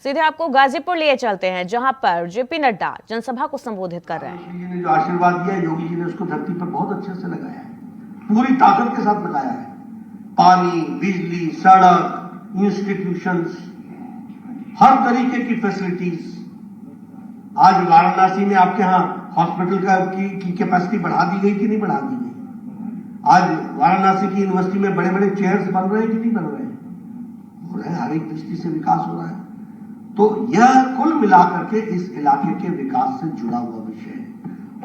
सीधे आपको गाजीपुर लिए चलते हैं, जहां पर जेपी नड्डा जनसभा को संबोधित कर रहे हैं। योगी जी ने जो आशीर्वाद दिया है, योगी जी ने उसको धरती पर बहुत अच्छे से लगाया है, पूरी ताकत के साथ लगाया है। पानी, बिजली, सड़क, इंस्टीट्यूशंस, हर तरीके की फैसिलिटीज। आज वाराणसी में आपके यहाँ हॉस्पिटल की कैपेसिटी बढ़ा दी गई कि नहीं बढ़ा दी गई? आज वाराणसी की यूनिवर्सिटी में बड़े बड़े चेयर्स बन रहे हैं कि नहीं बन रहे हैं? हो रहे हैं, हर एक दृष्टि से विकास हो रहा है। तो यह कुल मिलाकर के इस इलाके के विकास से जुड़ा हुआ विषय है।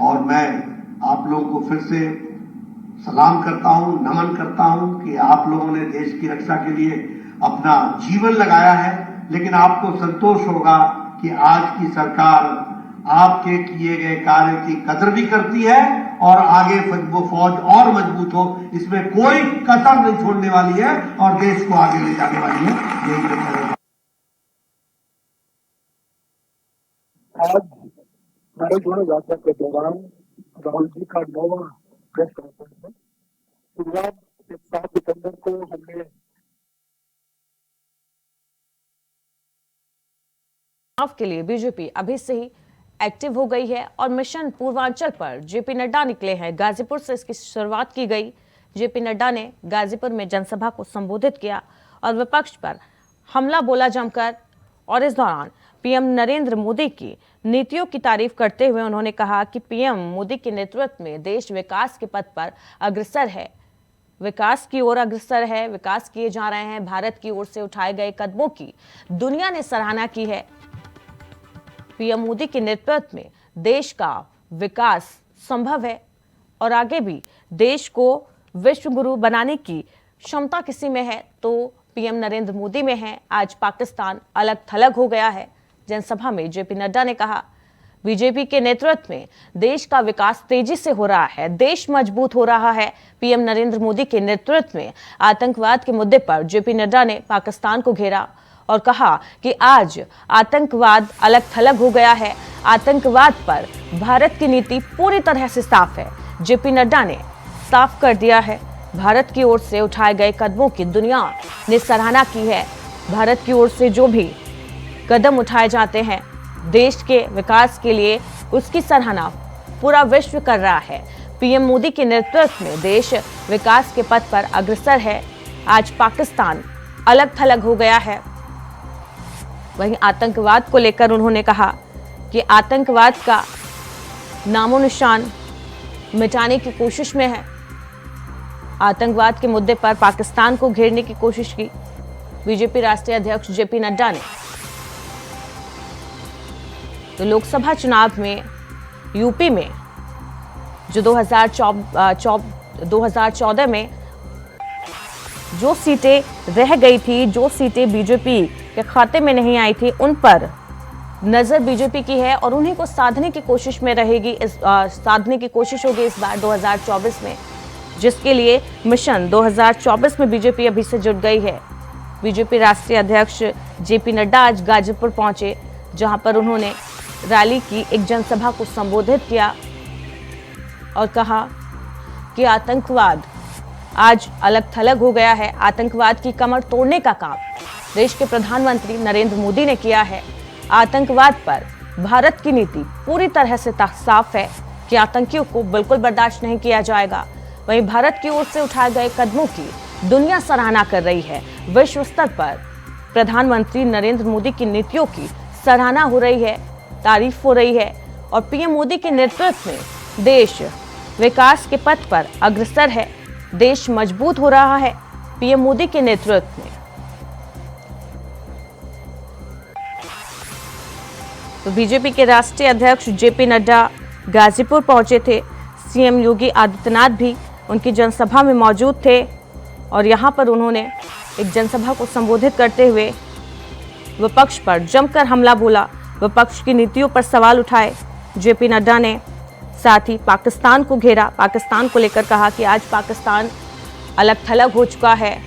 और मैं आप लोगों को फिर से सलाम करता हूं, नमन करता हूं कि आप लोगों ने देश की रक्षा के लिए अपना जीवन लगाया है। लेकिन आपको संतोष होगा कि आज की सरकार आपके किए गए कार्य की कदर भी करती है और आगे वो फौज और मजबूत हो, इसमें कोई कसर नहीं छोड़ने वाली है और देश को आगे ले जाने वाली है। यही आज भारत जोड़ो यात्रा के दौरान राहुल जी का 9वां प्रेस कॉन्फ्रेंस है। शुरुआत 7 सितंबर को हमने चुनाव के लिए बीजेपी अभी से ही एक्टिव हो गई है और मिशन पूर्वांचल पर जेपी नड्डा निकले हैं। गाजीपुर से इसकी शुरुआत की गई। जेपी नड्डा ने गाजीपुर में जनसभा को संबोधित किया और विपक्ष पर हमला बोला जमकर। और इस दौरान पीएम नरेंद्र मोदी की नीतियों की तारीफ करते हुए उन्होंने कहा कि पीएम मोदी के नेतृत्व में देश विकास के पथ पर अग्रसर है, विकास की ओर अग्रसर है, विकास किए जा रहे हैं। भारत की ओर से उठाए गए कदमों की दुनिया ने सराहना की है। पीएम मोदी के नेतृत्व में देश का विकास संभव है और आगे भी देश को विश्व गुरु बनाने की क्षमता किसी में है तो पीएम नरेंद्र मोदी में है। आज पाकिस्तान अलग थलग हो गया है। जनसभा में जेपी नड्डा ने कहा, बीजेपी के नेतृत्व में देश का विकास तेजी से हो रहा है, देश मजबूत हो रहा है। पीएम नरेंद्र मोदी के नेतृत्व में आतंकवाद के मुद्दे पर जेपी नड्डा ने पाकिस्तान को घेरा और कहा कि आज आतंकवाद अलग थलग हो गया है। आतंकवाद पर भारत की नीति पूरी तरह से साफ है। जेपी नड्डा ने साफ कर दिया है, भारत की ओर से उठाए गए कदमों की दुनिया ने सराहना की है। भारत की ओर से जो भी कदम उठाए जाते हैं देश के विकास के लिए, उसकी सराहना पूरा विश्व कर रहा है। पीएम मोदी के नेतृत्व में देश विकास के पथ पर अग्रसर है। आज पाकिस्तान अलग थलग हो गया है। वहीं आतंकवाद को लेकर उन्होंने कहा कि आतंकवाद का नामो निशान मिटाने की कोशिश में है। आतंकवाद के मुद्दे पर पाकिस्तान को घेरने की कोशिश की बीजेपी राष्ट्रीय अध्यक्ष जेपी नड्डा ने। तो लोकसभा चुनाव में यूपी में जो 2014 में जो सीटें रह गई थी, जो सीटें बीजेपी के खाते में नहीं आई थी, उन पर नजर बीजेपी की है और उन्हीं को साधने की कोशिश में रहेगी। साधने की कोशिश होगी इस बार 2024 में, जिसके लिए मिशन 2024 में बीजेपी अभी से जुट गई है। बीजेपी राष्ट्रीय अध्यक्ष जेपी नड्डा आज गाजीपुर पहुंचे, जहां पर उन्होंने रैली की, एक जनसभा को संबोधित किया और कहा कि आतंकवाद आज अलग थलग हो गया है। आतंकवाद की कमर तोड़ने का काम देश के प्रधानमंत्री नरेंद्र मोदी ने किया है। आतंकवाद पर भारत की नीति पूरी तरह से साफ है कि आतंकियों को बिल्कुल बर्दाश्त नहीं किया जाएगा। वहीं भारत की ओर से उठाए गए कदमों की दुनिया सराहना कर रही है। विश्व स्तर पर प्रधानमंत्री नरेंद्र मोदी की नीतियों की सराहना हो रही है, तारीफ हो रही है और पीएम मोदी के नेतृत्व में देश विकास के पथ पर अग्रसर है, देश मजबूत हो रहा है पीएम मोदी के नेतृत्व में। तो बीजेपी के राष्ट्रीय अध्यक्ष जेपी नड्डा गाजीपुर पहुंचे थे। सीएम योगी आदित्यनाथ भी उनकी जनसभा में मौजूद थे और यहां पर उन्होंने एक जनसभा को संबोधित करते हुए विपक्ष पर जमकर हमला बोला, विपक्ष की नीतियों पर सवाल उठाए जेपी नड्डा ने। साथ ही पाकिस्तान को घेरा, पाकिस्तान को लेकर कहा कि आज पाकिस्तान अलग थलग हो चुका है,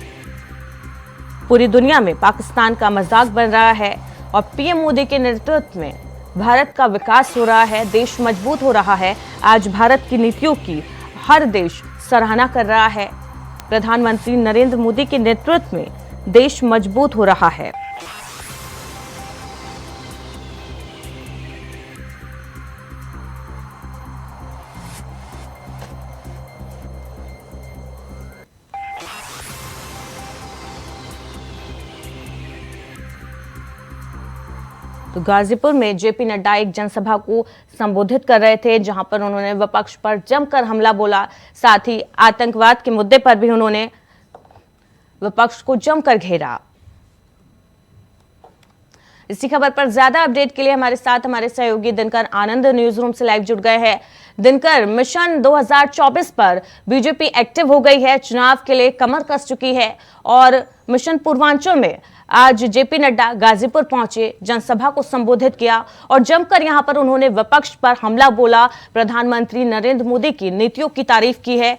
पूरी दुनिया में पाकिस्तान का मजाक बन रहा है और पीएम मोदी के नेतृत्व में भारत का विकास हो रहा है, देश मजबूत हो रहा है। आज भारत की नीतियों की हर देश सराहना कर रहा है। प्रधानमंत्री नरेंद्र मोदी के नेतृत्व में देश मजबूत हो रहा है। तो गाजीपुर में जेपी नड्डा एक जनसभा को संबोधित कर रहे थे, जहां पर उन्होंने विपक्ष पर जमकर हमला बोला। साथ ही आतंकवाद के मुद्दे पर भी उन्होंने विपक्ष को जमकर घेरा। इसी खबर पर ज्यादा अपडेट के लिए हमारे साथ हमारे सहयोगी दिनकर आनंद न्यूज रूम से लाइव जुड़ गए हैं। दिनकर, मिशन 2024 पर बीजेपी एक्टिव हो गई है, चुनाव के लिए कमर कस चुकी है और मिशन पूर्वांचल में आज जेपी नड्डा गाजीपुर पहुंचे, जनसभा को संबोधित किया और जमकर यहां पर उन्होंने विपक्ष पर हमला बोला, प्रधानमंत्री नरेंद्र मोदी की नीतियों की तारीफ की है।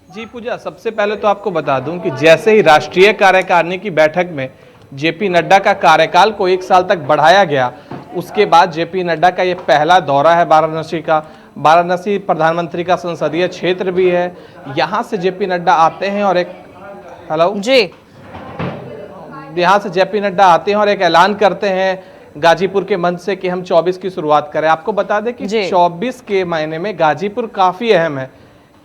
जी पूजा, सबसे पहले तो आपको बता दूं कि जैसे ही राष्ट्रीय कार्यकारिणी की बैठक में जेपी नड्डा का कार्यकाल को 1 साल तक बढ़ाया गया, उसके बाद जेपी नड्डा का ये पहला दौरा है वाराणसी का। वाराणसी प्रधानमंत्री का संसदीय क्षेत्र भी है। यहाँ से जेपी नड्डा आते हैं और यहाँ से जेपी नड्डा आते हैं और एक ऐलान करते हैं गाजीपुर के मंच से कि हम 24 की शुरुआत करें। आपको बता दें कि 24 के महीने में गाजीपुर काफी अहम है,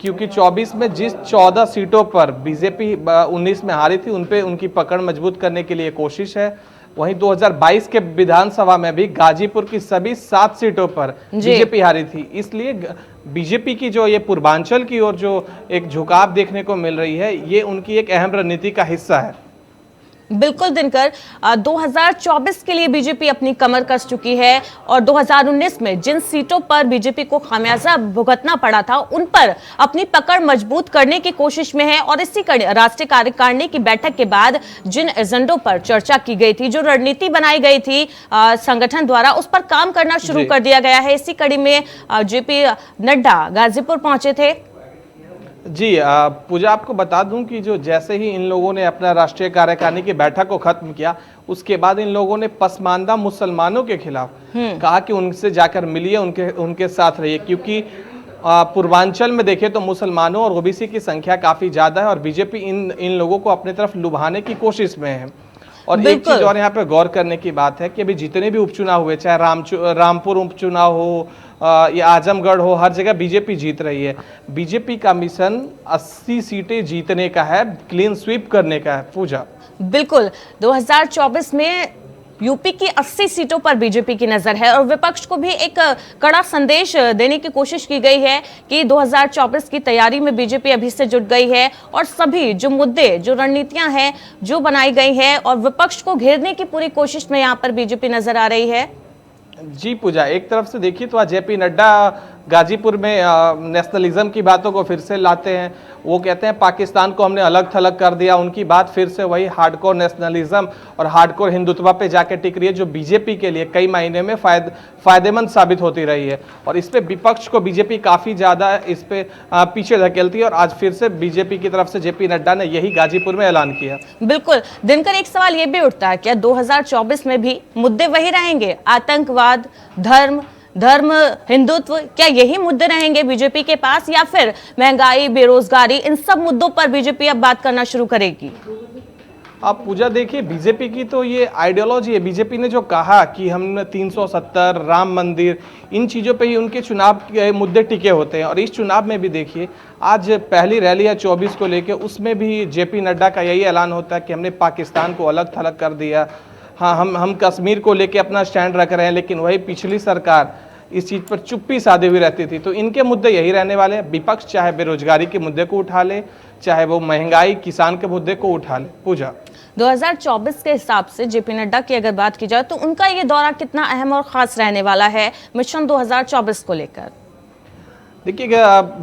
क्योंकि 24 में जिस 14 सीटों पर बीजेपी 19 में हारी थी, उन पे उनकी पकड़ मजबूत करने के लिए कोशिश है। वहीं 2022 के विधानसभा में भी गाजीपुर की सभी 7 सीटों पर बीजेपी हारी थी। इसलिए बीजेपी की जो ये पूर्वांचल की ओर जो एक झुकाव देखने को मिल रही है, ये उनकी एक अहम रणनीति का हिस्सा है। बिल्कुल दिनकर, 2024 के लिए बीजेपी अपनी कमर कस चुकी है और 2019 में जिन सीटों पर बीजेपी को खामियाजा भुगतना पड़ा था, उन पर अपनी पकड़ मजबूत करने की कोशिश में है। और इसी राष्ट्रीय कार्यकारिणी की बैठक के बाद जिन एजेंडों पर चर्चा की गई थी, जो रणनीति बनाई गई थी संगठन द्वारा, उस पर काम करना शुरू कर दिया गया है। इसी कड़ी में जेपी नड्डा गाजीपुर पहुंचे थे। जी पूजा, आपको बता दूं कि जो जैसे ही इन लोगों ने अपना राष्ट्रीय कार्यकारिणी की बैठक को खत्म किया, उसके बाद इन लोगों ने पसमानदा मुसलमानों के खिलाफ कहा कि उनसे जाकर मिलिए, उनके साथ रहिए, क्योंकि पूर्वांचल में देखें तो मुसलमानों और ओबीसी की संख्या काफी ज्यादा है और बीजेपी इन लोगों को अपनी तरफ लुभाने की कोशिश में है। और एक चीज और यहाँ पे गौर करने की बात है कि अभी जितने भी उपचुनाव हुए, चाहे रामपुर उपचुनाव हो या आजमगढ़ हो, हर जगह बीजेपी जीत रही है। बीजेपी का मिशन 80 सीटें जीतने का है, क्लीन स्वीप करने का है। पूजा, बिल्कुल, 2024 में यूपी की 80 सीटों पर बीजेपी की नजर है और विपक्ष को भी एक कड़ा संदेश देने की कोशिश की गई है कि 2024 की तैयारी में बीजेपी अभी से जुट गई है और सभी जो मुद्दे, जो रणनीतियां हैं जो बनाई गई है और विपक्ष को घेरने की पूरी कोशिश में यहां पर बीजेपी नजर आ रही है। जी पूजा, एक तरफ से देखिए तो आज जेपी नड्डा गाजीपुर में नेशनलिज्म की बातों को फिर से लाते हैं। वो कहते हैं पाकिस्तान को हमने अलग थलग कर दिया। उनकी बात फिर से वही हार्डकोर नेशनलिज्म और हार्डकोर हिंदुत्व पे जाके टिक रही है, जो बीजेपी के लिए कई महीने में फायदेमंद साबित होती रही है। और इस पे विपक्ष को बीजेपी काफ़ी ज़्यादा इस पे पीछे धकेलती है और आज फिर से बीजेपी की तरफ से जेपी नड्डा ने यही गाजीपुर में ऐलान किया। बिल्कुल दिनकर, एक सवाल ये भी उठता है, क्या 2024 में भी मुद्दे वही रहेंगे? आतंकवाद, धर्म, हिंदुत्व, क्या यही मुद्दे रहेंगे बीजेपी के पास, या फिर महंगाई, बेरोजगारी, इन सब मुद्दों पर बीजेपी अब बात करना शुरू करेगी? आप पूजा देखिए, बीजेपी की तो ये आइडियोलॉजी है। बीजेपी ने जो कहा कि हम 370, राम मंदिर, इन चीज़ों पे ही उनके चुनाव के मुद्दे टिके होते हैं। और इस चुनाव में भी देखिए, आज पहली रैली है 24 को लेके, उसमें भी जेपी नड्डा का यही ऐलान होता है कि हमने पाकिस्तान को अलग थलग कर दिया। हाँ, हम कश्मीर को लेके अपना स्टैंड रख रहे हैं, लेकिन वही पिछली सरकार इस चीज़ पर चुप्पी साधे हुए रहती थी। तो इनके मुद्दे यही रहने वाले हैं। विपक्ष चाहे बेरोजगारी के मुद्दे को उठा ले, चाहे वो महंगाई, किसान के मुद्दे को उठा ले। पूजा, 2024 के हिसाब से जेपी नड्डा की अगर बात की जाए तो उनका ये दौरा कितना अहम और खास रहने वाला है मिशन 2024 को लेकर? देखिए,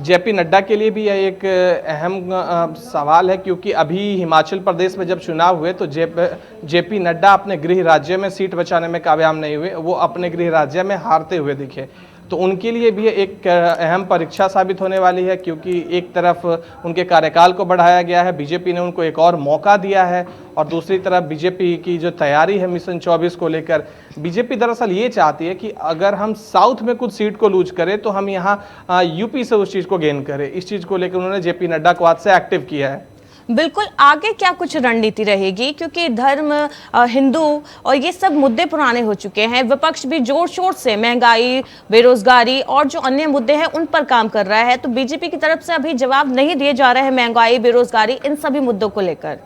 जेपी नड्डा के लिए भी यह एक अहम सवाल है, क्योंकि अभी हिमाचल प्रदेश में जब चुनाव हुए तो जेपी नड्डा अपने गृह राज्य में सीट बचाने में कामयाब नहीं हुए, वो अपने गृह राज्य में हारते हुए दिखे। तो उनके लिए भी एक अहम परीक्षा साबित होने वाली है, क्योंकि एक तरफ उनके कार्यकाल को बढ़ाया गया है, बीजेपी ने उनको एक और मौका दिया है, और दूसरी तरफ बीजेपी की जो तैयारी है मिशन 24 को लेकर, बीजेपी दरअसल ये चाहती है कि अगर हम साउथ में कुछ सीट को लूज करें तो हम यहाँ यूपी से उस चीज़ को गेन करें। इस चीज़ को लेकर उन्होंने जेपी नड्डा को आज से एक्टिव किया है। बिल्कुल, आगे क्या कुछ रणनीति रहेगी, क्योंकि धर्म, हिंदू और ये सब मुद्दे पुराने हो चुके हैं। विपक्ष भी जोर शोर से महंगाई, बेरोजगारी और जो अन्य मुद्दे हैं उन पर काम कर रहा है, तो बीजेपी की तरफ से अभी जवाब नहीं दिए जा रहे हैं महंगाई, बेरोजगारी, इन सभी मुद्दों को लेकर।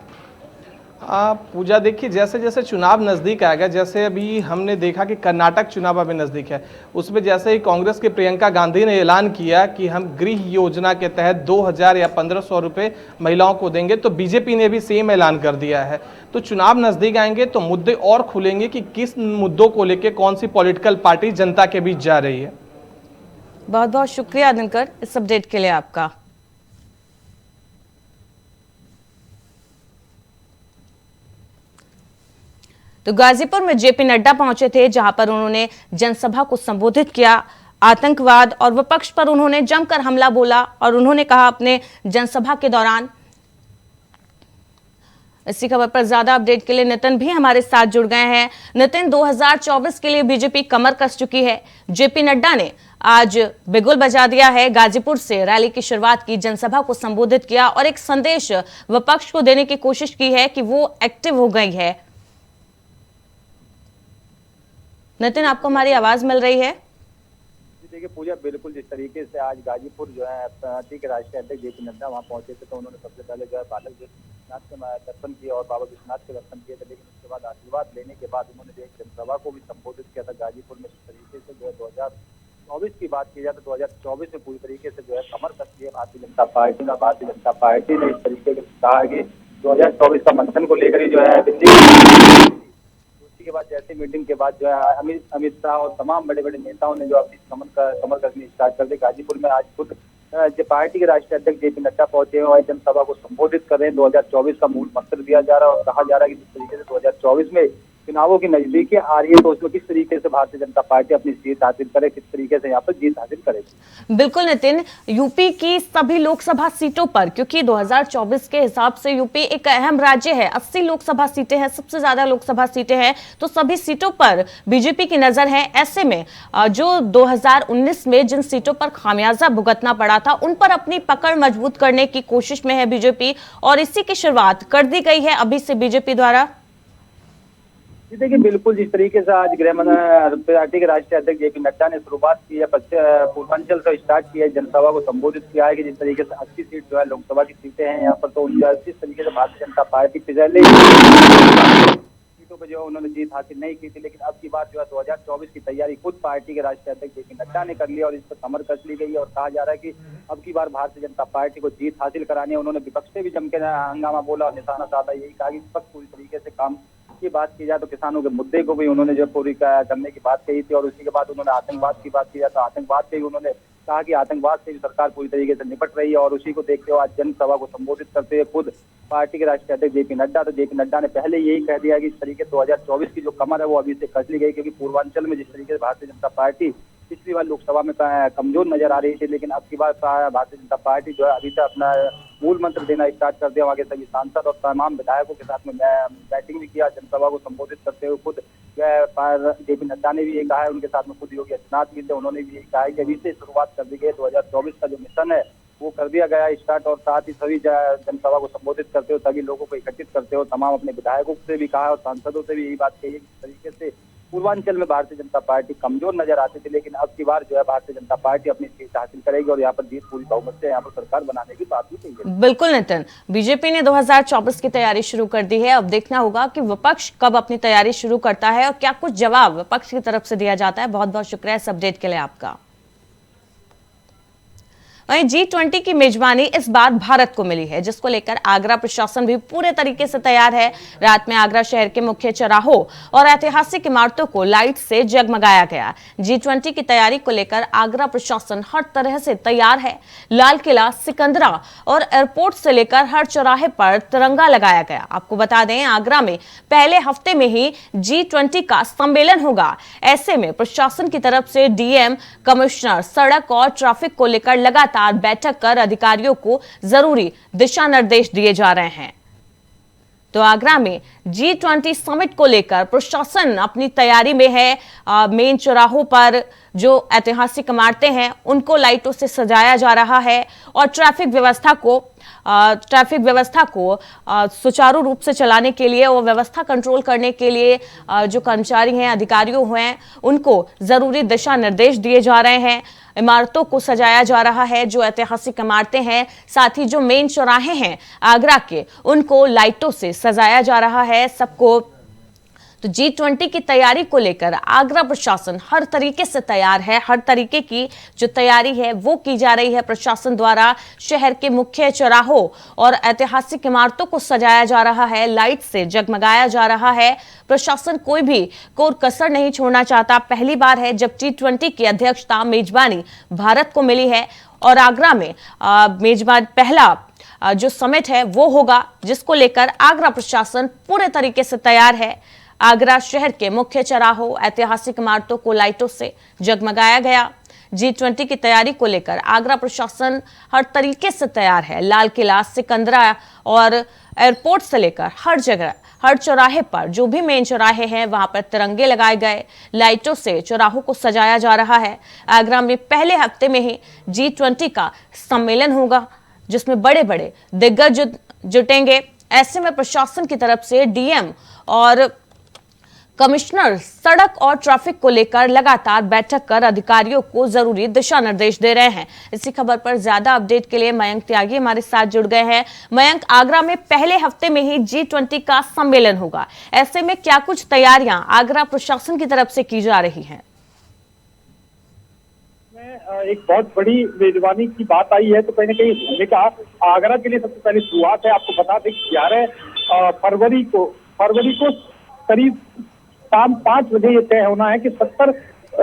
पूजा, देखिए जैसे जैसे चुनाव नज़दीक आएगा, जैसे अभी हमने देखा कि कर्नाटक चुनाव अभी नज़दीक है, उसमें जैसे ही कांग्रेस के प्रियंका गांधी ने ऐलान किया कि हम गृह योजना के तहत 2000 या 1500 रुपये महिलाओं को देंगे, तो बीजेपी ने भी सेम ऐलान कर दिया है। तो चुनाव नज़दीक आएंगे तो मुद्दे और खुलेंगे कि किस मुद्दों को लेकर कौन सी पॉलिटिकल पार्टी जनता के बीच जा रही है। बहुत बहुत शुक्रिया दिनकर इस अपडेट के लिए आपका। तो गाजीपुर में जेपी नड्डा पहुंचे थे, जहां पर उन्होंने जनसभा को संबोधित किया। आतंकवाद और विपक्ष पर उन्होंने जमकर हमला बोला और उन्होंने कहा अपने जनसभा के दौरान। इसी खबर पर ज्यादा अपडेट के लिए नितिन भी हमारे साथ जुड़ गए हैं। नितिन, 2024 के लिए बीजेपी कमर कस चुकी है। जेपी नड्डा ने आज बिगुल बजा दिया है, गाजीपुर से रैली की शुरुआत की, जनसभा को संबोधित किया और एक संदेश विपक्ष को देने की कोशिश की है कि वो एक्टिव हो गई है। नितिन, आपको हमारी आवाज मिल रही है? देखिए पूजा, बिल्कुल जिस तरीके से आज गाजीपुर जो है पार्टी के राष्ट्रीय अध्यक्ष जेपी नड्डा वहाँ पहुंचे थे, तो उन्होंने सबसे पहले जो है बालक विश्वनाथ के दर्शन किए और बाबा विश्वनाथ के दर्शन किए थे। लेकिन उसके बाद आशीर्वाद लेने के बाद उन्होंने एक जनसभा को भी संबोधित किया था गाजीपुर में। जिस तरीके से जो है 2024 की बात की जाए तो 2024 में पूरी तरीके से जो है कमर कस ली है भारतीय जनता पार्टी का। भारतीय जनता पार्टी ने इस तरीके से कहा कि 2024 का मंथन को लेकर ही जो है के बाद जैसे मीटिंग के बाद जो है अमित शाह और तमाम बड़े बड़े नेताओं ने जो अपनी कमर कसनी स्टार्ट कर दी। गाजीपुर में आज खुद जो पार्टी के राष्ट्रीय अध्यक्ष जेपी नड्डा पहुंचे हैं और जनसभा को संबोधित कर रहे हैं। 2024 का मूल मंत्र दिया जा रहा है और कहा जा रहा है कि जिस तरीके से 2024 में चुनावों की नजदीकी आ रही है, तो उसमें किस तरीके से भारतीय जनता पार्टी अपनी जीत हासिल करे, किस तरीके से यहाँ पर जीत हासिल करेगी। बिल्कुल नितिन, यूपी की सभी लोकसभा सीटों पर, क्योंकि 2024 के हिसाब से यूपी एक अहम राज्य है, 80 लोकसभा सीटें हैं, सबसे ज्यादा लोकसभा सीटें हैं, तो सभी सीटों पर बीजेपी की नजर है। ऐसे में जो 2019 में जिन सीटों पर खामियाजा भुगतना पड़ा था, उन पर अपनी पकड़ मजबूत करने की कोशिश में है बीजेपी, और इसी की शुरुआत कर दी गई है अभी से बीजेपी द्वारा। जी देखिए, बिल्कुल जिस तरीके से आज पार्टी के राष्ट्रीय अध्यक्ष जेपी नड्डा ने शुरुआत की है, पूर्वांचल से स्टार्ट किया है, जनसभा को संबोधित किया है कि जिस तरीके से 80 सीट जो है लोकसभा की सीटें हैं यहाँ पर, तो जिस तरीके से भारतीय जनता पार्टी पिछले सीटों पर जो उन्होंने जीत हासिल नहीं की थी, लेकिन अब की बात जो है 2024 की तैयारी खुद पार्टी के राष्ट्रीय अध्यक्ष जेपी नड्डा ने कर ली और इस पर कमर कस ली गई है और कहा जा रहा है कि अब की बार भारतीय जनता पार्टी को जीत हासिल करानी है। उन्होंने विपक्ष से भी जम के हंगामा बोला और निशाना साधा, यही कहा कि विपक्ष पूरी तरीके से काम की बात की जाए तो किसानों के मुद्दे को भी उन्होंने जो पूरी करने की बात कही थी। और उसी के बाद उन्होंने आतंकवाद की बात की जाए तो आतंकवाद से भी उन्होंने कहा कि आतंकवाद से भी सरकार पूरी तरीके से निपट रही है। और उसी को देखते हुए आज जनसभा को संबोधित करते हुए खुद पार्टी के राष्ट्रीय अध्यक्ष जेपी नड्डा, तो जेपी नड्डा ने पहले यही कह दिया कि इस तरीके 2024 की जो कमर है वो अभी से कस ली गई, क्योंकि पूर्वांचल में जिस तरीके से भारतीय जनता पार्टी पिछली बार लोकसभा में कमजोर नजर आ रही थी, लेकिन अब की बार भारतीय जनता पार्टी जो है अभी से अपना मूल मंत्र देना स्टार्ट कर दिया। वहाँ के सभी सांसद और तमाम विधायकों के साथ में बैटिंग भी किया, जनसभा को संबोधित करते हुए खुद जेपी नड्डा ने भी ये कहा है, उनके साथ में खुद योगी आदित्यनाथ भी थे, उन्होंने भी यही कहा है कि अभी से शुरुआत कर दी गई। 2024 का जो मिशन है वो कर दिया गया स्टार्ट, और साथ ही सभी जनसभा को संबोधित करते हो, सभी लोगों को एकत्रित करते हो, तमाम अपने विधायकों से भी कहा और सांसदों से भी यही बात कही है कि किस तरीके से पूर्वांचल में भारतीय जनता पार्टी कमजोर नजर आती थी, लेकिन अब की बार जो है भारतीय जनता पार्टी अपनी सीट हासिल करेगी और यहाँ पर जीत पूरी बहुमत से यहाँ पर सरकार बनाने की बात भी कही है। बिल्कुल नितिन, बीजेपी ने 2024 की तैयारी शुरू कर दी है। अब देखना होगा कि विपक्ष कब अपनी तैयारी शुरू करता है और क्या कुछ जवाब विपक्ष की तरफ से दिया जाता है। बहुत बहुत शुक्रिया इस अपडेट के लिए आपका। वहीं G20 की मेजबानी इस बार भारत को मिली है, जिसको लेकर आगरा प्रशासन भी पूरे तरीके से तैयार है। रात में आगरा शहर के मुख्य चौराहों और ऐतिहासिक इमारतों को लाइट से जगमगाया गया। G20 की तैयारी को लेकर आगरा प्रशासन हर तरह से तैयार है। लाल किला, सिकंदरा और एयरपोर्ट से लेकर हर चौराहे पर तिरंगा लगाया गया। आपको बता दें, आगरा में पहले हफ्ते में ही G20 का सम्मेलन होगा। ऐसे में प्रशासन की तरफ से डीएम, कमिश्नर सड़क और ट्रैफिक को लेकर लगातार बैठक कर अधिकारियों को जरूरी दिशा निर्देश दिए जा रहे हैं। तो आगरा में G20 समिट को लेकर प्रशासन अपनी तैयारी में है। मेन चौराहों पर जो ऐतिहासिक इमारतें हैं उनको लाइटों से सजाया जा रहा है और ट्रैफिक व्यवस्था को सुचारू रूप से चलाने के लिए और व्यवस्था कंट्रोल करने के लिए जो कर्मचारी हैं, अधिकारियों हैं, उनको जरूरी दिशा निर्देश दिए जा रहे हैं। इमारतों को सजाया जा रहा है, जो ऐतिहासिक इमारतें हैं, साथ ही जो मेन चौराहे हैं आगरा के, उनको लाइटों से सजाया जा रहा है सबको। तो G20 की तैयारी को लेकर आगरा प्रशासन हर तरीके से तैयार है। हर तरीके की जो तैयारी है वो की जा रही है प्रशासन द्वारा। शहर के मुख्य चौराहों और ऐतिहासिक इमारतों को सजाया जा रहा है, लाइट से जगमगाया जा रहा है। प्रशासन कोई भी कोर कसर नहीं छोड़ना चाहता। पहली बार है जब G20 की अध्यक्षता, मेजबानी भारत को मिली है और आगरा में मेजबान पहला जो समिट है वो होगा, जिसको लेकर आगरा प्रशासन पूरे तरीके से तैयार है। आगरा शहर के मुख्य चौराहों, ऐतिहासिक इमारतों को लाइटों से जगमगाया गया। G20 की तैयारी को लेकर आगरा प्रशासन हर तरीके से तैयार है। लाल किला, सिकंदरा और एयरपोर्ट से लेकर हर जगह, हर चौराहे पर, जो भी मेन चौराहे हैं वहां पर तिरंगे लगाए गए, लाइटों से चौराहों को सजाया जा रहा है। आगरा में पहले हफ्ते में ही G20 का सम्मेलन होगा, जिसमें बड़े बड़े दिग्गज जुटेंगे। ऐसे में प्रशासन की तरफ से डीएम और कमिश्नर सड़क और ट्रैफिक को लेकर लगातार बैठक कर अधिकारियों को जरूरी दिशा निर्देश दे रहे हैं। इसी खबर पर ज्यादा अपडेट के लिए मयंक त्यागी हमारे साथ जुड़ गए हैं। मयंक, आगरा में पहले हफ्ते में ही G20 का सम्मेलन होगा, ऐसे में क्या कुछ तैयारियां आगरा प्रशासन की तरफ से की जा रही हैं? एक बहुत बड़ी मेजबानी की बात आई है, तो कहीं ना कहीं होने का आगरा के लिए सबसे पहले शुरुआत है। आपको बता दें 11 फरवरी को करीब शाम 5 बजे ये तय होना है कि 70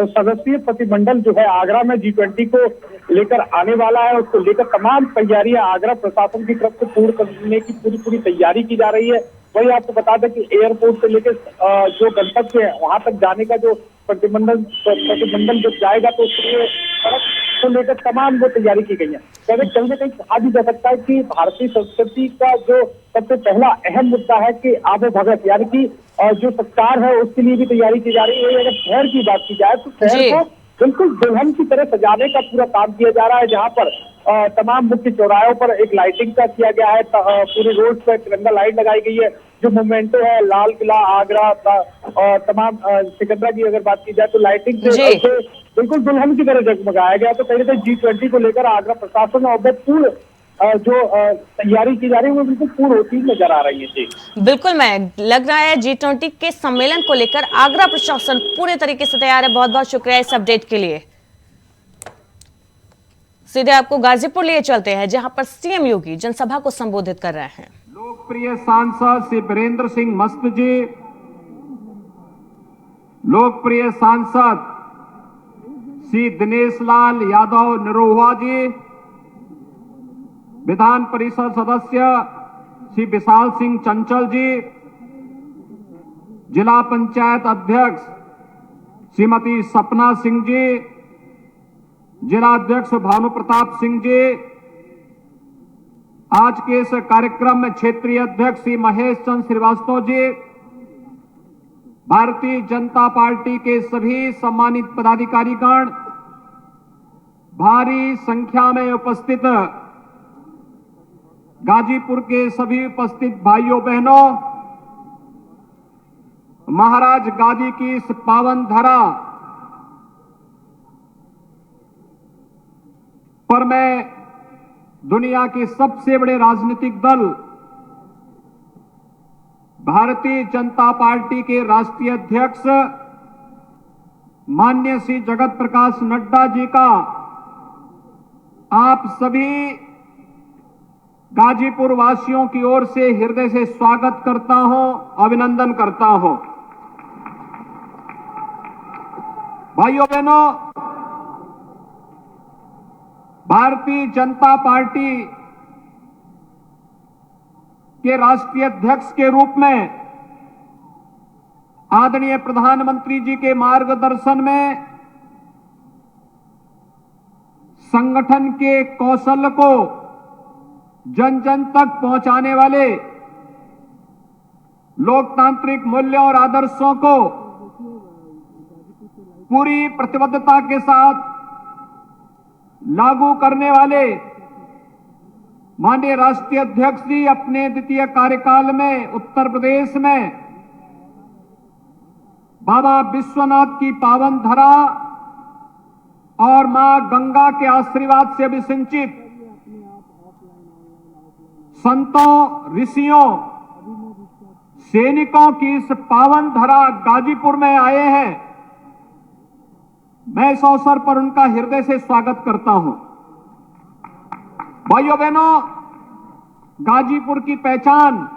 सदस्यीय प्रतिमंडल जो है आगरा में G20 को लेकर आने वाला है। उसको लेकर तमाम तैयारियां आगरा प्रशासन की तरफ से पूर्ण करने की पूरी तैयारी की जा रही है। वही आपको बता दें कि एयरपोर्ट से लेकर जो गंतव्य है वहां तक जाने का जो प्रतिमंडल जब जाएगा तो उसके सड़क को लेकर तमाम वो तैयारी की गई है। कहीं ना कहीं कहा भी जा सकता है कि भारतीय संस्कृति का जो सबसे पहला अहम मुद्दा है कि आबो भगत, यानी कि जो सत्कार है उसके लिए भी तैयारी की जा रही है। अगर शहर की बात की जाए तो शहर को बिल्कुल दुल्हन की तरह सजाने का पूरा काम किया जा रहा है, जहां पर तमाम मुख्य चौराहों पर एक लाइटिंग का किया गया है। पूरे रोड पर तिरंगा लाइट लगाई गई है। जो मोमेंटो है लाल किला, आगरा और तमाम सिकंदरा की अगर बात की जाए तो लाइटिंग से बिल्कुल दुल्हन की तरह जगमगाया गया। तो कहीं ना कहीं G20 को लेकर आगरा प्रशासन और पूर्ण जो तैयारी की जा रही है वो बिल्कुल पूर्ण होती नजर आ रही है। जी बिल्कुल, मैं लग रहा है G20 के सम्मेलन को लेकर आगरा प्रशासन पूरे तरीके से तैयार है। बहुत बहुत शुक्रिया इस अपडेट के लिए। सीधे आपको गाजीपुर लिए चलते हैं, जहां पर सीएम योगी जनसभा को संबोधित कर रहे हैं। लोकप्रिय सांसद श्री बीरेंद्र सिंह मस्त जी, लोकप्रिय सांसद श्री दिनेश लाल यादव निरोहा जी, विधान परिषद सदस्य श्री विशाल सिंह चंचल जी, जिला पंचायत अध्यक्ष श्रीमती सपना सिंह जी, जिला अध्यक्ष भानु प्रताप सिंह जी, आज के इस कार्यक्रम में क्षेत्रीय अध्यक्ष श्री महेश चंद्र श्रीवास्तव जी, भारतीय जनता पार्टी के सभी सम्मानित पदाधिकारीगण, भारी संख्या में उपस्थित गाजीपुर के सभी उपस्थित भाइयों बहनों, महाराज गाजी की इस पावन धरा पर मैं दुनिया के सबसे बड़े राजनीतिक दल भारतीय जनता पार्टी के राष्ट्रीय अध्यक्ष माननीय श्री जगत प्रकाश नड्डा जी का आप सभी गाजीपुर वासियों की ओर से हृदय से स्वागत करता हूं, अभिनंदन करता हूं। भाइयों बहनों, भारतीय जनता पार्टी के राष्ट्रीय अध्यक्ष के रूप में आदरणीय प्रधानमंत्री जी के मार्गदर्शन में संगठन के कौशल को जन जन तक पहुंचाने वाले लोकतांत्रिक मूल्यों और आदर्शों को पूरी प्रतिबद्धता के साथ लागू करने वाले माननीय राष्ट्रीय अध्यक्ष जी अपने द्वितीय कार्यकाल में उत्तर प्रदेश में बाबा विश्वनाथ की पावन धरा और मां गंगा के आशीर्वाद से अभिसिंचित संतों, ऋषियों, सैनिकों की इस पावन धरा गाजीपुर में आए हैं। मैं इस अवसर पर उनका हृदय से स्वागत करता हूं। भाइयों बहनों, गाजीपुर की पहचान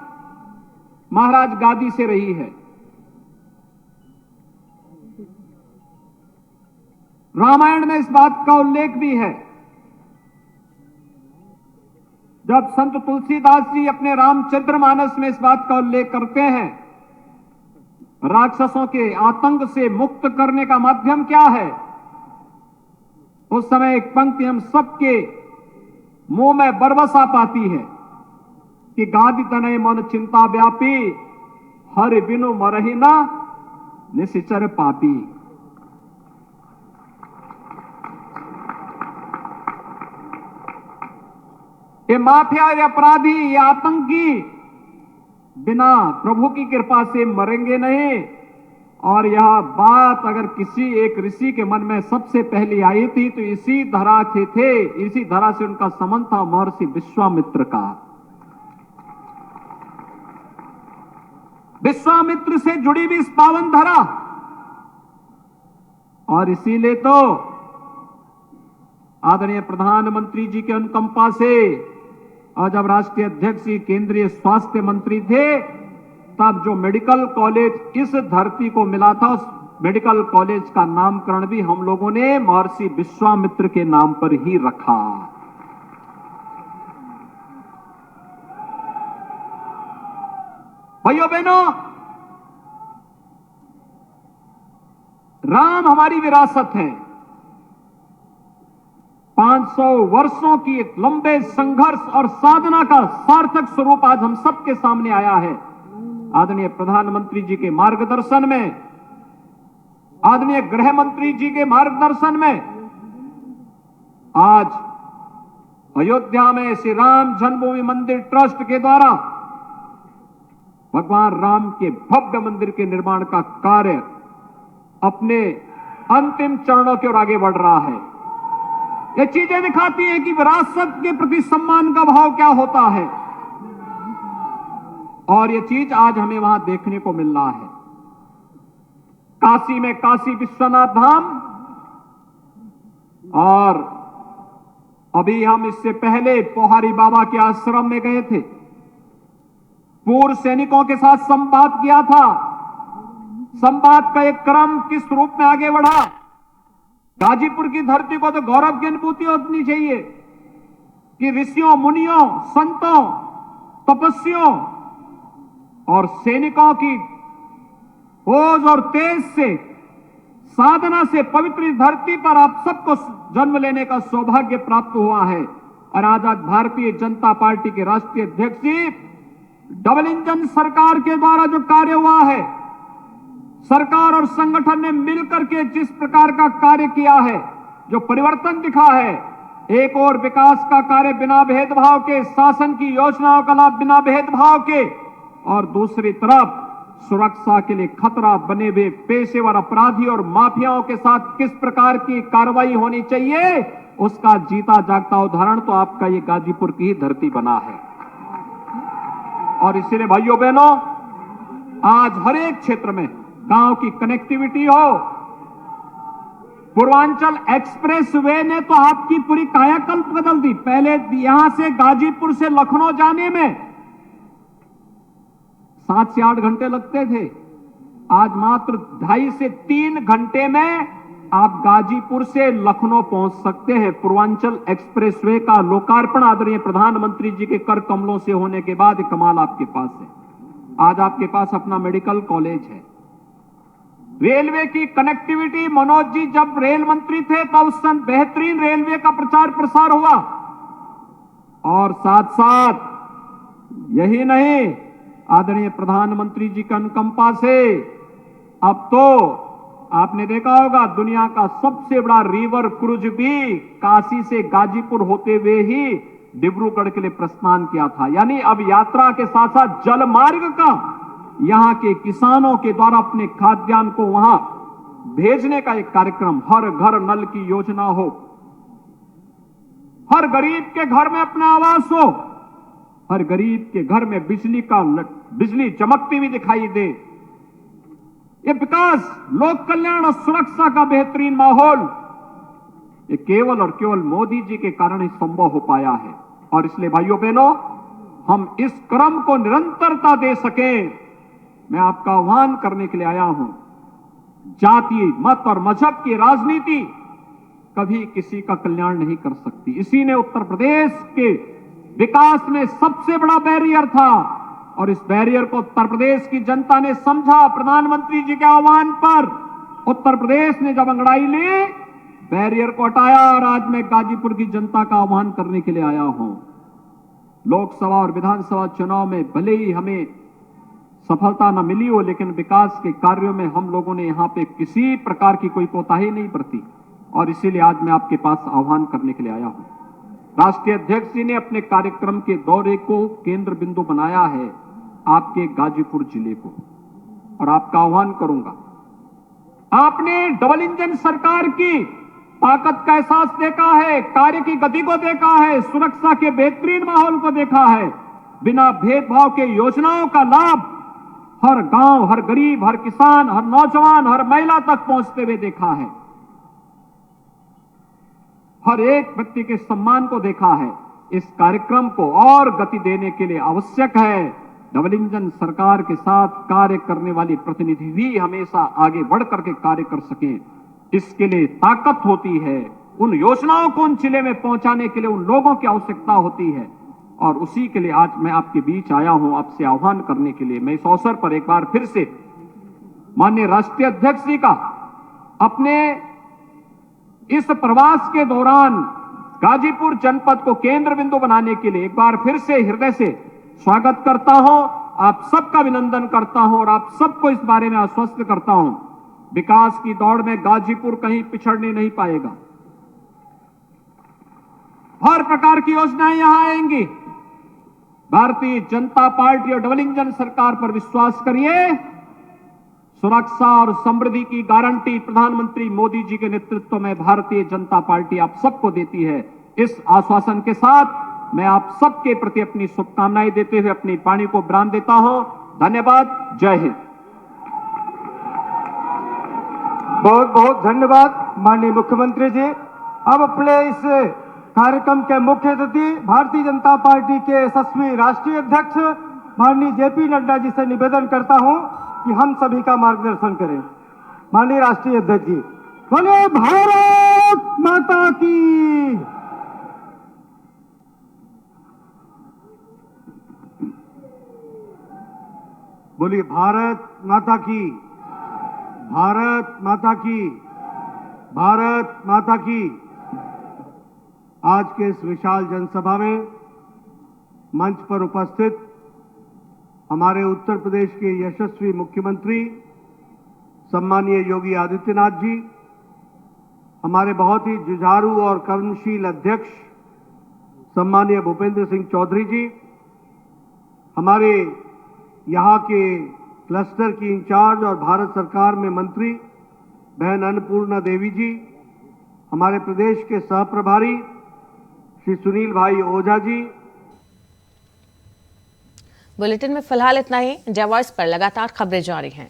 महाराज गादी से रही है। रामायण में इस बात का उल्लेख भी है। जब संत तुलसीदास जी अपने रामचरितमानस में इस बात का उल्लेख करते हैं, राक्षसों के आतंक से मुक्त करने का माध्यम क्या है, उस समय एक पंक्ति हम सबके मुंह में बरबसा पाती है कि गादि तनय मन चिंता व्यापी, हरि बिनु मरहि ना निशिचर पापी। ये माफिया, ये अपराधी, ये आतंकी बिना प्रभु की कृपा से मरेंगे नहीं। और यह बात अगर किसी एक ऋषि के मन में सबसे पहली आई थी तो इसी धरा से थे, इसी धरा से उनका संबंध था महर्षि विश्वामित्र का। विश्वामित्र से जुड़ी भी इस पावन धरा, और इसीलिए तो आदरणीय प्रधानमंत्री जी के अनुकंपा से और जब राष्ट्रीय अध्यक्ष जी केंद्रीय स्वास्थ्य मंत्री थे, तब जो मेडिकल कॉलेज इस धरती को मिला था, उस मेडिकल कॉलेज का नामकरण भी हम लोगों ने महर्षि विश्वामित्र के नाम पर ही रखा। भाइयों बहनों, राम हमारी विरासत है। 500 वर्षों की एक लंबे संघर्ष और साधना का सार्थक स्वरूप आज हम सबके सामने आया है। आदरणीय प्रधानमंत्री जी के मार्गदर्शन में, आदरणीय गृह मंत्री जी के मार्गदर्शन में आज अयोध्या में श्री राम जन्मभूमि मंदिर ट्रस्ट के द्वारा भगवान राम के भव्य मंदिर के निर्माण का कार्य अपने अंतिम चरणों की ओर आगे बढ़ रहा है। ये चीजें दिखाती हैं कि विरासत के प्रति सम्मान का भाव क्या होता है, और ये चीज आज हमें वहां देखने को मिल रहा है। काशी में काशी विश्वनाथ धाम, और अभी हम इससे पहले पोहारी बाबा के आश्रम में गए थे, पूर्व सैनिकों के साथ संवाद किया था। संवाद का एक क्रम किस रूप में आगे बढ़ा। गाजीपुर की धरती को तो गौरव की अनुभूति होनी चाहिए कि ऋषियों, मुनियों, संतों, तपस्वियों और सैनिकों की ओज और तेज से, साधना से पवित्र धरती पर आप सबको जन्म लेने का सौभाग्य प्राप्त हुआ है। और आज भारतीय जनता पार्टी के राष्ट्रीय अध्यक्ष जी डबल इंजन सरकार के द्वारा जो कार्य हुआ है, सरकार और संगठन ने मिलकर के जिस प्रकार का कार्य किया है, जो परिवर्तन दिखा है, एक और विकास का कार्य बिना भेदभाव के, शासन की योजनाओं का लाभ बिना भेदभाव के, और दूसरी तरफ सुरक्षा के लिए खतरा बने हुए पेशेवर अपराधी और माफियाओं के साथ किस प्रकार की कार्रवाई होनी चाहिए, उसका जीता जागता उदाहरण तो आपका ये गाजीपुर की ही धरती बना है। और इसीलिए भाइयों बहनों, आज हर एक क्षेत्र में गांव की कनेक्टिविटी हो, पूर्वांचल एक्सप्रेस वे ने तो आपकी पूरी कायाकल्प बदल दी। पहले यहां से गाजीपुर से लखनऊ जाने में 7 से 8 घंटे लगते थे, आज मात्र 2.5 से 3 घंटे में आप गाजीपुर से लखनऊ पहुंच सकते हैं। पूर्वांचल एक्सप्रेसवे का लोकार्पण आदरणीय प्रधानमंत्री जी के कर कमलों से होने के बाद कमाल आपके पास है। आज आपके पास अपना मेडिकल कॉलेज है। रेलवे की कनेक्टिविटी, मनोज जी जब रेल मंत्री थे तब उस समय बेहतरीन रेलवे का प्रचार प्रसार हुआ। और साथ साथ यही नहीं, आदरणीय प्रधानमंत्री जी की अनुकंपा से अब तो आपने देखा होगा दुनिया का सबसे बड़ा रिवर क्रूज भी काशी से गाजीपुर होते हुए ही डिब्रूगढ़ के लिए प्रस्थान किया था। यानी अब यात्रा के साथ साथ जल मार्ग का यहां के किसानों के द्वारा अपने खाद्यान्न को वहां भेजने का एक कार्यक्रम, हर घर नल की योजना हो, हर गरीब के घर में अपना आवास हो, हर गरीब के घर में बिजली चमकती हुई दिखाई दे। ये विकास, लोक कल्याण और सुरक्षा का बेहतरीन माहौल ये केवल और केवल मोदी जी के कारण ही संभव हो पाया है। और इसलिए भाइयों बहनों, हम इस क्रम को निरंतरता दे सकें, मैं आपका आह्वान करने के लिए आया हूं। जाति, मत और मजहब की राजनीति कभी किसी का कल्याण नहीं कर सकती। इसी ने उत्तर प्रदेश के विकास में सबसे बड़ा बैरियर था और इस बैरियर को उत्तर प्रदेश की जनता ने समझा। प्रधानमंत्री जी के आह्वान पर उत्तर प्रदेश ने जब अंगड़ाई ली, बैरियर को हटाया और आज मैं गाजीपुर की जनता का आह्वान करने के लिए आया हूं। लोकसभा और विधानसभा चुनाव में भले ही हमें सफलता न मिली हो, लेकिन विकास के कार्यों में हम लोगों ने यहां पे किसी प्रकार की कोई कोताही नहीं बरती और इसीलिए आज मैं आपके पास आह्वान करने के लिए आया हूं। राष्ट्रीय अध्यक्ष जी ने अपने कार्यक्रम के दौरे को केंद्र बिंदु बनाया है आपके गाजीपुर जिले को, और आपका आह्वान करूंगा, आपने डबल इंजन सरकार की ताकत का एहसास देखा है, कार्य की गति को देखा है, सुरक्षा के बेहतरीन माहौल को देखा है, बिना भेदभाव के योजनाओं का लाभ हर गांव, हर गरीब, हर किसान, हर नौजवान, हर महिला तक पहुंचते हुए देखा है, हर एक व्यक्ति के सम्मान को देखा है। इस कार्यक्रम को और गति देने के लिए आवश्यक है डबल इंजन सरकार के साथ कार्य करने वाली प्रतिनिधि भी हमेशा आगे बढ़ करके कार्य कर सकें। इसके लिए ताकत होती है, उन योजनाओं को उन जिले में पहुंचाने के लिए उन लोगों की आवश्यकता होती है, और उसी के लिए आज मैं आपके बीच आया हूं, आपसे आह्वान करने के लिए। मैं इस अवसर पर एक बार फिर से माननीय राष्ट्रीय अध्यक्ष जी का अपने इस प्रवास के दौरान गाजीपुर जनपद को केंद्र बिंदु बनाने के लिए एक बार फिर से हृदय से स्वागत करता हूं, आप सबका अभिनंदन करता हूं और आप सबको इस बारे में आश्वस्त करता हूं, विकास की दौड़ में गाजीपुर कहीं पिछड़ने नहीं पाएगा। हर प्रकार की योजनाएं यहां आएंगी। भारतीय जनता पार्टी और डबल इंजन सरकार पर विश्वास करिए, सुरक्षा और समृद्धि की गारंटी प्रधानमंत्री मोदी जी के नेतृत्व में भारतीय जनता पार्टी आप सबको देती है। इस आश्वासन के साथ मैं आप सबके प्रति अपनी शुभकामनाएं देते हुए अपनी वाणी को विराम देता हूं। धन्यवाद। जय हिंद। बहुत बहुत धन्यवाद माननीय मुख्यमंत्री जी। अब अपने इस कार्यक्रम के मुख्य अतिथि भारतीय जनता पार्टी के यशस्वी राष्ट्रीय अध्यक्ष माननीय जेपी नड्डा जी से निवेदन करता हूं कि हम सभी का मार्गदर्शन करें। माननीय राष्ट्रीय अध्यक्ष जी, बोलिए भारत माता की। बोलिए भारत माता की, भारत माता की, भारत माता की। आज के इस विशाल जनसभा में मंच पर उपस्थित हमारे उत्तर प्रदेश के यशस्वी मुख्यमंत्री सम्मानीय योगी आदित्यनाथ जी, हमारे बहुत ही जुझारू और कर्मशील अध्यक्ष सम्मानीय भूपेंद्र सिंह चौधरी जी, हमारे यहाँ के क्लस्टर की इंचार्ज और भारत सरकार में मंत्री बहन अन्नपूर्णा देवी जी, हमारे प्रदेश के सह प्रभारी श्री सुनील भाई ओझा जी। बुलेटिन में फिलहाल इतना ही। इंडिया वॉइस पर लगातार खबरें जारी हैं।